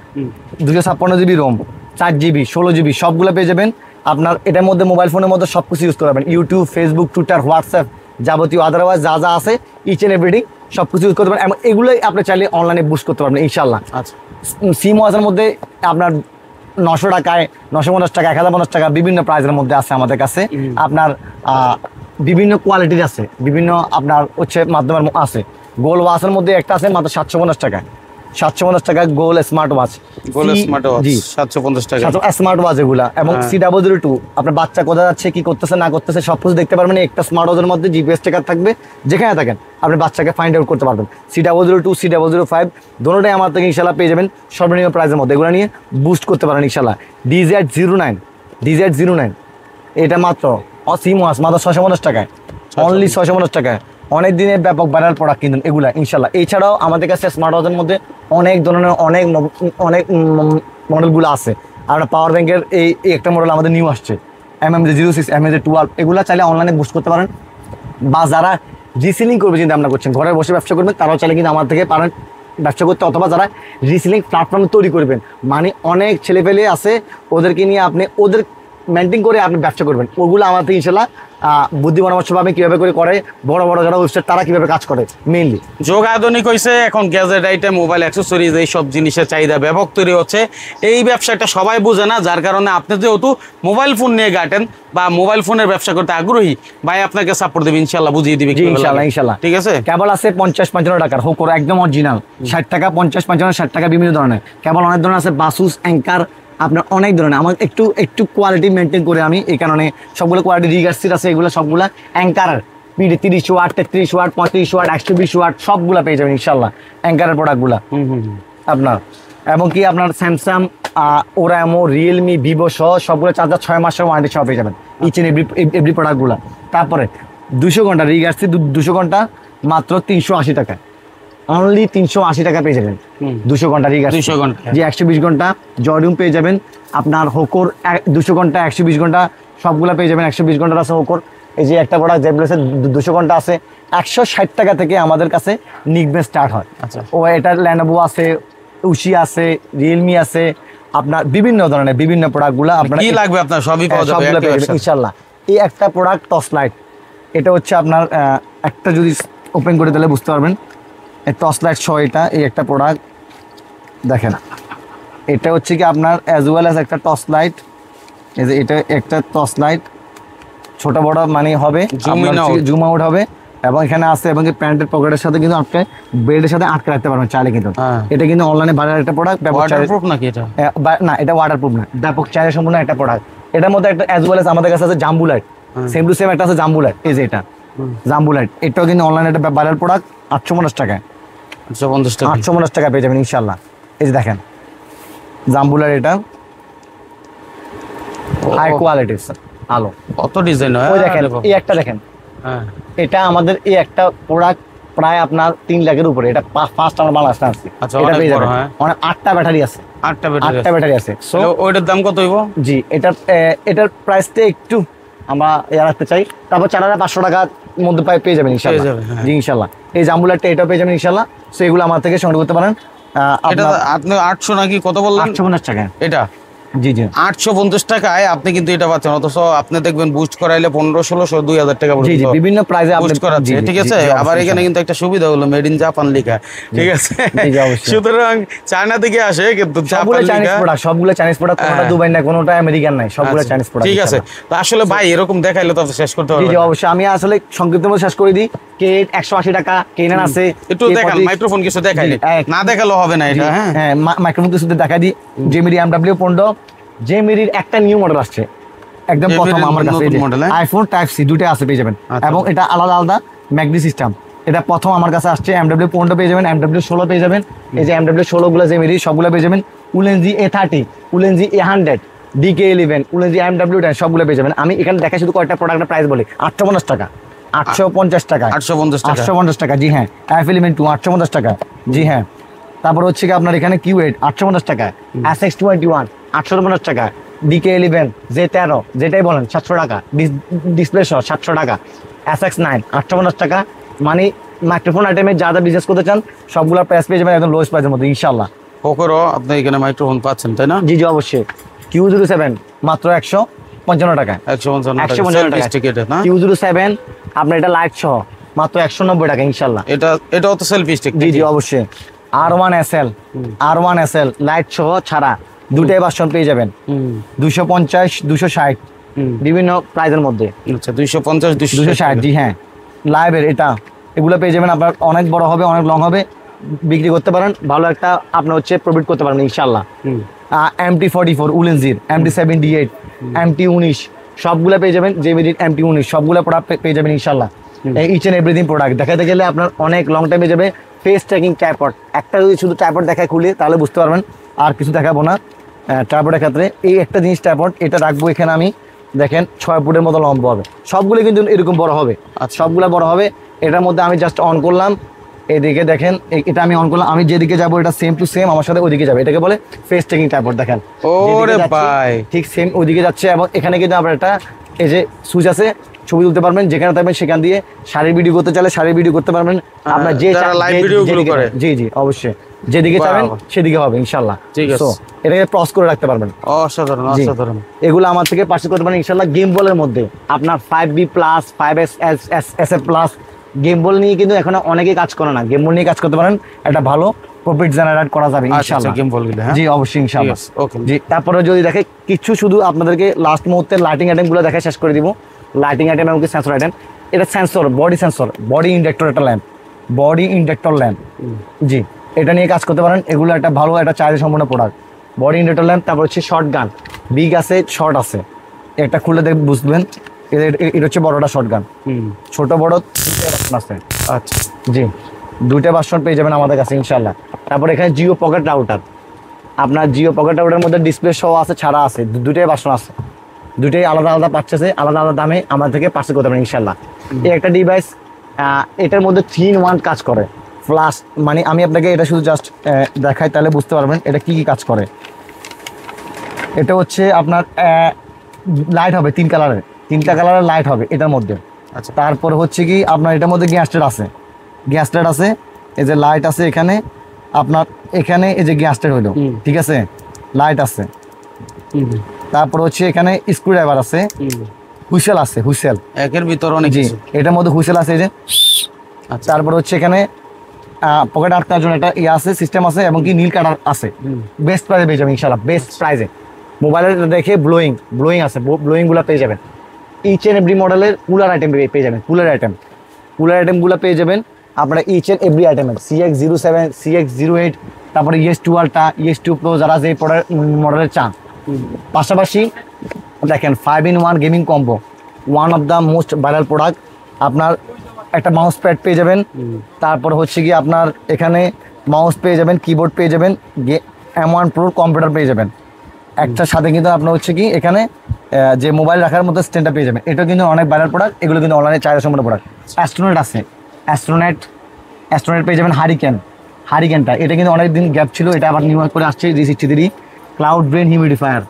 256 GB ROM, 4 GB, 16 GB সবগুলো পেয়ে যাবেন। আপনার এটার মধ্যে মোবাইল ফোনের মধ্যে সব কিছু ইউজ করতে পারবেন, ইউটিউব, ফেসবুক, টুইটার, হোয়াটসঅ্যাপ, যাবতীয় আদারওয়াইজ যা যা আছে ইচ অ্যান্ড এভরিথিং সব কিছু ইউজ করতে পারেন এবং এগুলোই আপনি চাইলে অনলাইনে বুস্ট করতে পারবেন ইনশাআল্লাহ। আচ্ছা, সিম ওয়াচের মধ্যে আপনার 900 টাকায়, 950 টাকা, 1050 টাকা বিভিন্ন প্রাইসের মধ্যে আছে আমাদের কাছে। আপনার বিভিন্ন কোয়ালিটির আছে, বিভিন্ন আপনার হচ্ছে মাধ্যমের আছে। গোল ওয়াচের মধ্যে একটা আছে মাত্র 750 টাকায়, 750 টাকা গোল স্মার্ট ওয়াচ, গোল স্মার্ট ওয়াচ জি 750 টাকা। স্মার্ট ওয়াচ এগুলা এবং CW2 আপনার বাচ্চা কোথায় যাচ্ছে, কি করতেছে না করতেছে সবকিছু দেখতে পারবেন একটা স্মার্ট ওয়াচের মধ্যে। জিপিএস ট্র্যাকার থাকবে, যেখানে থাকেন আপনি বাচ্চাকে ফাইন্ড আউট করতে পারবেন। CW2, CW5 দুটোটাই আমার থেকে ইনশাল্লাহ পেয়ে যাবেন সর্বনিম্ন প্রাইসের মধ্যে, এগুলো নিয়ে বুস্ট করতে পারেন ইনশাল্লাহ। DZ09 এটা মাত্র সিম ওয়াচ মাত্র 650 টাকায়, অনলি 650 টাকায়। অনেক দিনের ব্যাপক ভাইরাল প্রোডাক্ট কিন্তু এগুলা ইনশাল্লাহ। এছাড়াও আমাদের কাছে স্মার্ট ওয়াচের মধ্যে অনেক ধরনের অনেক মডেলগুলো আছে। আমরা পাওয়ার ব্যাংকের এই একটা মডেল আমাদের নিউ আসছে, MMJ06, MMJ12, এগুলো চাইলে অনলাইনে বুস্ট করতে পারেন। বা যারা রিসেলিং করবে চিন্তা ভাবনা করছেন, ঘরে বসে ব্যবসা করবেন, তারাও চাইলে কিন্তু আমার থেকে পারেন ব্যবসা করতে, অথবা যারা রিসেলিং প্ল্যাটফর্ম তৈরি করবেন, মানে অনেক ছেলেপেলে আছে, ওদেরকে নিয়ে আপনি ওদের মেনটেন করে আপনি ব্যবসা করবেন, ওগুলো আমার থেকে ইনশাল্লাহ বুদ্ধি পরামর্শ পাবেন কীভাবে করে বড় বড় যারা ওয়েবসাইট তারা কীভাবে কাজ করে মেইনলি। যোগ আধুনিক হয়েছে, এখন গ্যাজেট আইটেম, মোবাইল অ্যাক্সেসরিজ এই সব জিনিসের চাহিদা ব্যাপক তৈরি হচ্ছে। এই ব্যবসাটা সবাই বোঝে না, যার কারণে আপনি যেহেতু মোবাইল ফোন নিয়ে গাটেন বা মোবাইল ফোনের ব্যবসা করতে আগ্রহী, ভাই আপনাকে সাপোর্ট দেবে, ইনশাল্লাহ বুঝিয়ে দিবে। ইনশাল্লাহ ঠিক আছে। কেবল আছে 50-55 টাকার হোকর একদম অরিজিনাল, 60 টাকা, 50-55, 60 টাকা বিভিন্ন ধরনের কেবল, অনেক ধরনের আছে, বাসুস, অ্যাঙ্কার, আপনার অনেক ধরনের। আমার একটু কোয়ালিটি মেনটেন করে আমি এই কারণে সবগুলো কোয়ালিটি রিগার্সির আছে, এগুলো সবগুলা Anker, 30 watt, 33 watt, 35 watt, 120 watt সবগুলা পেয়ে যাবেন ইনশাল্লাহ অ্যাঙ্কারের প্রোডাক্টগুলা আপনার। এবং কি আপনার স্যামসাং, ওরামো, রিয়েলমি, ভিভো সহ সবগুলো চার্জার 6 মাসের ওয়ারেন্টি সহ পেয়ে যাবেন ইচ এন্ড এভরি প্রোডাক্টগুলো। তারপরে 200 ঘন্টা রিগার্সি, 200 ঘন্টা মাত্র 380 টাকা, অনলি 380 টাকা পেয়ে যাবেন 200 ঘন্টা রিগার্সি। 200 ঘন্টা যে 120 ঘন্টা জর্ডিউম পেয়ে যাবেন আপনার, হোকর 200 ঘন্টা, 120 ঘন্টা সবগুলো পেয়ে যাবেন। 120 ঘন্টার আছে হোকর, এই যে একটা প্রোডাক্ট জেবলেসের 200 ঘন্টা আছে, 160 টাকা থেকে আমাদের কাছে নিকবেন স্টার্ট হয়। আচ্ছা। ও এটার ল্যানোভো আছে, উশি আছে, রিয়েলমি আছে, আপনার বিভিন্ন ধরনের বিভিন্ন প্রোডাক্টগুলো আপনার কি লাগবে আপনার সবই পাওয়া যাবে সবগুলো পেয়ে যাবেন ইনশাল্লাহ। এই একটা প্রোডাক্ট টর্চ লাইট, এটা হচ্ছে আপনার একটা যদি ওপেন করে তাহলে বুঝতে পারবেন, এই টর্চ লাইট সহ এটা এই একটা প্রোডাক্ট দেখেন, এটা হচ্ছে কি আপনার অ্যাজ ওয়েল অ্যাজ একটা টর্চ লাইট, এই যে এটা একটা টর্চ লাইট ছোট বড় মানে হবে, জুম আউট হবে, এবং এখানে আছে, এবং প্যান্টের পকেটের সাথে কিন্তু আপনি বেল্টের সাথে আটকে রাখতে পারবেন চাইলে কিন্তু। এটা কিন্তু অনলাইনে বাজার একটা প্রোডাক্ট, ওয়াটারপ্রুফ নাকি এটা? না, এটা ওয়াটারপ্রুফ না, ব্যাপক চাইলে সম্পূর্ণ একটা প্রোডাক্ট। এটার মধ্যে একটা অ্যাজ ওয়েল অ্যাজ আমাদের কাছে আছে জাম্বু লাইট, সেম টু সেম একটা আছে জাম্বু লাইট, এই যে এটা জাম্বু লাইট, এটাও কিন্তু অনলাইনে একটা বাজার প্রোডাক্ট 850 টাকায়, 850 টাকা পেয়ে যাবেন ইনশাল্লাহ। এই যে দেখেন জাম্বু লাইট, এটা হাই কোয়ালিটির আলো, কত ডিজাইন হয়। ওই দেখেন এই একটা দেখেন, এটা আমাদের এই একটা প্রোডাক্ট প্রায় আপনার 3 লাখের উপরে, এটা ফার্স্ট আমার মাল আসতে আসছে। এটা পেয়ে যাবেন, অনেক 8টা ব্যাটারি আছে, 8টা ব্যাটারি আছে। সো ওইটার দাম কত হইব? জি এটার প্রাইসটা একটু আমরা রাখতে চাই, তারপর 4500 টাকার মধ্যে পেয়ে যাবেন ইনশাআল্লাহ। জি ইনশাআল্লাহ, এই জাম্বুলারটা এটাও পেয়ে যাবেন ইনশাআল্লাহ। সো এগুলো আমার থেকে সংগ্রহ করতে পারেন। এটা আপনি 800 নাকি কত বললেন? 850 টাকা এটা। জি 850 টাকায় আপনি কিন্তু এটা পাচ্ছেন, অথচ আপনি দেখবেন বুস্ট করাইলে 1500 2000 টাকা পর্যন্ত বিভিন্ন প্রাইসে বুস্ট করাচ্ছে। ঠিক আছে। আবার এখানে কিন্তু একটা সুবিধা হলো মেড ইন জাপান লেখা, ঠিক আছে। সুতরাং চায়না থেকে আসে কিন্তু জাপান লেখা, সবগুলো চাইনিজ প্রোডাক্ট, কোনটা দুবাই না, কোনটা আমেরিকান নাই, সবগুলো চাইনিজ প্রোডাক্ট। ঠিক আছে। তো আসলে ভাই এরকম দেখাইলে তো শেষ করতে হবে। জি অবশ্যই, আমি আসলে সংক্ষিপ্ত মধ্যে শেষ করে দিই। কেট 180 টাকা, কেনান আছে, একটু দেখান, মাইক্রোফোন কিছু দেখাইলে না দেখালেও হবে না এটা। হ্যাঁ মাইক্রোফোন কিছু দেখা দিই। জেমিরি MW 15, জেমিরির একটা নিউ মডেল আসছে একদম প্রথম আমার কাছে, আইফোন টাইপ সি দুটো আছে পেয়ে যাবেন, এবং এটা আলাদা আলাদা ম্যাগনি সিস্টেম, এটা প্রথম আমার কাছে আসছে। MW 15 পেয়ে যাবেন, MW 16 পেয়ে যাবেন, এই যে MW 16 গুলো জেমিরি সবগুলো পেয়ে যাবেন। উলেনজি A30, উলেনজি A100, DK11, উলেনজি MW 10 সবগুলো পেয়ে যাবেন। আমি এখানে দেখা শুধু কয়েকটা প্রোডাক্টের প্রাইস বলি। 850 টাকা, 850 টাকা, 850 টাকা। জি হ্যাঁ। F11 2 850 টাকা। জি হ্যাঁ। তারপর হচ্ছে কি আপনার এখানে Q8 850 টাকা, SX21 850 টাকা, DK11 J13 যেটাই বলেন 700 টাকা, ডিসপ্লে সহ 700 টাকা, SX9 850 টাকা। মানে মাইক্রোফোন আইটেমে যা যা বিজনেস করতে চান সবগুলো প্রাইস পেয়ে যাবেন একদম লোয়েস্ট প্রাইসের মধ্যে ইনশাআল্লাহ। পোকোরও আপনি এখানে মাইক্রোফোন পাচ্ছেন তাই না? জি অবশ্যই। Q07 মাত্র 155 টাকা, 155 টাকা। Q07 আপনার এটা লাইট সহ মাত্র 190 টাকা ইনশাআল্লাহ। এটাও তো সেলফি স্টিক। জি অবশ্যই। R1 SL লাইট সহ ছাড়া দুটাই ভার্সন পেয়ে যাবেন, 250 260 বিভিন্ন প্রাইজের মধ্যে। আচ্ছা 250 260। জি হ্যাঁ। লাইভের এটা এগুলো পেয়ে যাবেন, আপনার অনেক বড় হবে, অনেক লং হবে, বিক্রি করতে পারেন, ভালো একটা আপনার হচ্ছে প্রফিট করতে পারবেন ইনশাআল্লাহ। MT44 উলেনজির, MT78, MT19 সবগুলো পেয়ে যাবেন। জেমিরির MT19 সবগুলো প্রোডাক্ট পেয়ে যাবেন ইনশাআল্লাহ। ইচ এন্ড এভরিথিং প্রোডাক্ট দেখাতে গেলে আপনার অনেক লং টাইমে যাবে। ফেস ট্র্যাকিং ট্রাইপড, একটা যদি শুধু ট্রাইপড দেখায় খুলে তাহলে বুঝতে পারবেন, আর কিছু দেখাবো না ট্রাইপডের ক্ষেত্রে। এই একটা জিনিস ট্রাইপড, এটা রাখবো এখানে আমি, দেখেন 6 ফুটের মতো লম্বা হবে, সবগুলো কিন্তু এরকম বড় হবে, সবগুলো বড় হবে। এটার মধ্যে আমি জাস্ট অন করলাম, এদিকে দেখেন এটা আমি অন করলাম, আমি যেদিকে যাবো এটা সেম টু সেম আমার সাথে ওইদিকে যাবে, এটাকে বলে ফেস ট্র্যাকিং ট্রাইপড। দেখেন ওরে ভাই ঠিক সেম ওইদিকে যাচ্ছে, এবং এখানে কিন্তু আপনার একটা এই যে সুইচ আছে, ছবি তুলতে পারবেন, যেখানে থাকবেন সেখান দিয়ে শাড়ির ভিডিও করতে চাইলে শাড়ির ভিডিও করতে পারবেন। আপনার যে লাইভ ভিডিওগুলো করে, জি জি অবশ্যই, যেদিকে চাবেন সেদিকে হবে ইনশাআল্লাহ। ঠিক আছে, So, এটাকে পজ করে রাখতে পারবেন। অসাধারণ জি। অসাধারণ। এগুলো আমার থেকে পারচেজ করতে পারেন ইনশাআল্লাহ। গেম বলের মধ্যে আপনার 5B plus 5SF plus game বল নিয়ে কিন্তু এখন অনেকেই কাজ করে না, গেম বল নিয়ে কাজ করতে পারেন, একটা ভালো প্রফিট জেনারেট করা যাবে ইনশাআল্লাহ। গেম বলগুলো, হ্যাঁ জি অবশ্যই ইনশাআল্লাহ। ওকে। জি, তারপরে যদি দেখে কিছু শুধু আপনাদেরকে লাস্ট মুহূর্তে লাইটিং আইটেমগুলো দেখে শেষ করে দিব। লাইটিং আইটেম এবং সেন্সর আইটেম, এটা sensor, body sensor, body inductor, একটা ল্যাম্প, বডি ইন্ডাক্টর ল্যাম্প। জি, এটা নিয়ে কাজ করতে পারেন। এগুলো একটা ভালো একটা চার্জ সম্পূর্ণ প্রোডাক্ট। বডি ইন্ডাক্টর ল্যাম্প, তারপর হচ্ছে শর্ট গান, বিগ আছে শর্ট আছে, একটা খুলে দেখে বুঝবেন। এটা হচ্ছে বড়টা শর্ট গান, ছোট বড় দুইটা ভার্সন আছে। আচ্ছা, জি, দুইটা ভার্সন পেয়ে যাবেন আমাদের কাছে ইনশাআল্লাহ। তারপর এখানে জিও পকেট রাউটার, আপনার জিও পকেট রাউটারের মধ্যে ডিসপ্লে সহ আছে, ছাড়া আছে, দুইটাই ভার্সন আছে, দুইটাই আলাদা আলাদা পারচেসে আলাদা আলাদা দামে আমার থেকে পারচেস করতে পারেন ইনশাআল্লাহ। এই একটা ডিভাইস, এটার মধ্যে 3-in-1 কাজ করে। প্লাস মানে আমি আপনাকে এটা শুধু জাস্ট দেখাই, তাহলে বুঝতে পারবেন এটা কি কি কাজ করে। এটা হচ্ছে আপনার লাইট হবে 3 কালারের, 3টা কালারের লাইট হবে এটার মধ্যে। আচ্ছা। তারপর হচ্ছে কি আপনার এটার মধ্যে গ্যাস লাইট আছে, গ্যাস লাইট আছে, এই যে লাইট আছে এখানে, আপনার এখানে এই যে গ্যাস লাইট হইলো, ঠিক আছে, লাইট আছে। তারপর হচ্ছে এখানে স্ক্রু ড্রাইভার আছে, হুইসেল আছে, হুইসেল একের ভিতর অনেক জি, কিছু। এটার মধ্যে হুইসেল আছে এই যে। আচ্ছা। তারপর হচ্ছে এখানে পকেট আটকার জন্য একটা ইয়ে আছে, সিস্টেম আছে, এবং কি নীল কাটার আছে। বেস্ট প্রাইসে পেয়ে যাবেন ইনশাআল্লাহ, বেস্ট প্রাইসে। মোবাইলের দেখে ব্লোয়িং আছে, ব্লোয়িংগুলো পেয়ে যাবেন। ইচ এন্ড এভরি মডেলের কুলার আইটেম পেয়ে যাবেন, কুলার আইটেমগুলো পেয়ে যাবেন আপনারা ইচ এন্ড এভরি আইটেমের। CX07, CX08, তারপরে ES2 Ultra, ES2 Pro, যারা যে মডেলের চান। পাশাপাশি দেখেন 5-in-1 gaming combo, one of the most viral product. আপনার একটা মাউস প্যাড পেয়ে যাবেন, তারপর হচ্ছে কি আপনার এখানে মাউস পেয়ে যাবেন, কিবোর্ড পেয়ে যাবেন, M1 Pro কম্পিউটার পেয়ে যাবেন। একটার সাথে কিন্তু আপনার হচ্ছে কি এখানে যে মোবাইল রাখার মতো স্ট্যান্ডটা পেয়ে যাবেন। এটা কিন্তু অনেক ভাইরাল প্রোডাক্ট, এগুলো কিন্তু অনলাইনে চাহিদা সম্পন্ন প্রোডাক্ট। অ্যাস্ট্রোনেট আছে, অ্যাস্ট্রোনেট পেয়ে যাবেন। হারিকেনটা এটা কিন্তু অনেক দিন গ্যাপ ছিল, এটা আবার নিউ করে আসছে G63 ক্লাউড ব্রেন হিউমিডিফায়ার।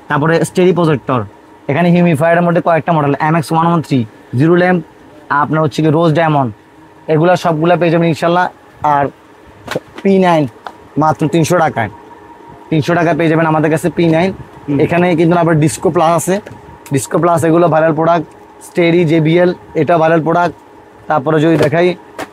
তারপরে স্টেরি প্রজেক্টর, এখানে হিউমিডিফায়ারের মধ্যে কয়েকটা মডেল, MX113, জিরো ল্যাম্প, আপনার হচ্ছে কি রোজ ডায়মন্ড, এগুলা সবগুলা পেয়ে যাবেন ইনশাল্লাহ। আর P9 মাত্র 300 টাকায়, 300 টাকায় পেয়ে যাবেন আমাদের কাছে P9। এখানে কিন্তু আবার ডিসকো প্লাস আছে, ডিসকো প্লাস, এগুলো ভাইরাল প্রোডাক্ট। স্টেরি JBL, এটা ভাইরাল প্রোডাক্ট। তারপরে যদি দেখাই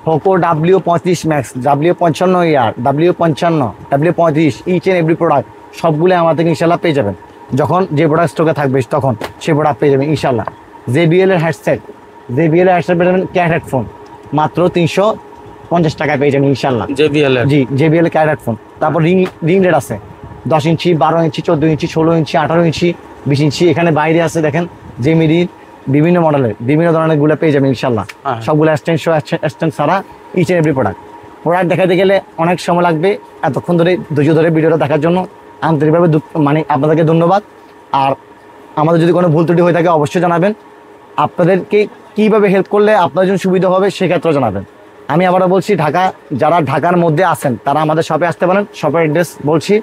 Poco W35 max, W55 AR, W55, W35, each and every product সবগুলো আমার থেকে ইনশাল্লাহ পেয়ে যাবেন। যখন যে প্রোডাক্ট স্টকে থাকবে তখন সেই প্রোডাক্ট পেয়ে যাবেন ইনশাল্লাহ। JBL এর হেডসেট পেয়ে যাবেন, ক্যাট হেডফোন মাত্র 350 টাকায় পেয়ে যাবেন ইনশাল্লাহ। JBL এর, জি, JBL ক্যাট হেডফোন। তারপর রিং রেড আছে 10 ইঞ্চি, 12 ইঞ্চি, 14 ইঞ্চি, 16 ইঞ্চি, 18 ইঞ্চি, 20 ইঞ্চি। এখানে বাইরে আছে দেখেন জেমিডির বিভিন্ন মডেলের বিভিন্ন ধরনের গুলো পেয়ে যাবেন ইনশাল্লাহ। সবগুলো স্ট্যান্ড ছাড়া ইচ এন্ড এভরি প্রোডাক্ট দেখাতে গেলে অনেক সময় লাগবে। এতক্ষণ ধরে ধৈর্য ধরে ভিডিওটা দেখার জন্য আন্তরিকভাবে মানে আপনাদেরকে ধন্যবাদ। আর আমাদের যদি কোনো ভুল ত্রুটি হয়ে থাকে অবশ্যই জানাবেন। আপনাদেরকে কীভাবে হেল্প করলে আপনার জন্য সুবিধা হবে সেক্ষেত্রে জানাবেন। আমি আবারও বলছি, যারা ঢাকার মধ্যে আছেন তারা আমাদের শপে আসতে পারেন। শপের অ্যাড্রেস বলছি,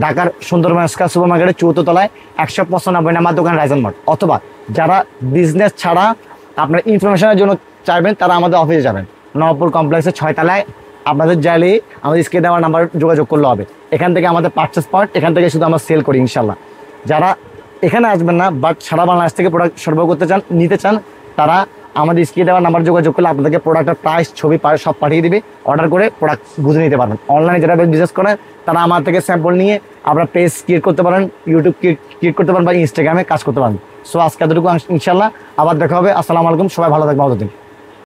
ঢাকার সুন্দরবন স্কয়ার সুপার মার্কেটের 4th তলায় 195 নাম্বার দোকান রাইজন মার্ট। অথবা যারা বিজনেস ছাড়া আপনার ইনফরমেশনের জন্য চাইবেন তারা আমাদের অফিসে যাবেন, নবপুর কমপ্লেক্সের 6 তলায়। আপনাদের চাইলে আমাদের স্ক্রিনে দেওয়ার নাম্বার যোগাযোগ করলে হবে। এখান থেকে আমাদের পারচেস পয়েন্ট, এখান থেকে শুধু আমরা সেল করি ইনশাল্লাহ। যারা এখানে আসবেন না বাট সারা বাংলাদেশ থেকে প্রোডাক্ট সরবরাহ করতে চান, নিতে চান, তারা আমাদের স্ক্রিনে দেওয়ার নাম্বার যোগাযোগ করলে আপনাদেরকে প্রোডাক্টের প্রাইস, ছবি সব পাঠিয়ে দিবে। অর্ডার করে প্রোডাক্ট বুঝে নিতে পারবেন। অনলাইনে যারা বিজনেস করেন তারা আমার থেকে স্যাম্পল নিয়ে আপনারা পেজ ক্রিয়েট করতে পারেন, ইউটিউব ক্রিয়েট করতে পারেন বা ইনস্টাগ্রামে কাজ করতে পারেন। সো আজকে এতটুকু ইনশাল্লাহ, আবার দেখা হবে। আসসালামু আলাইকুম, সবাই ভালো থাকবেন।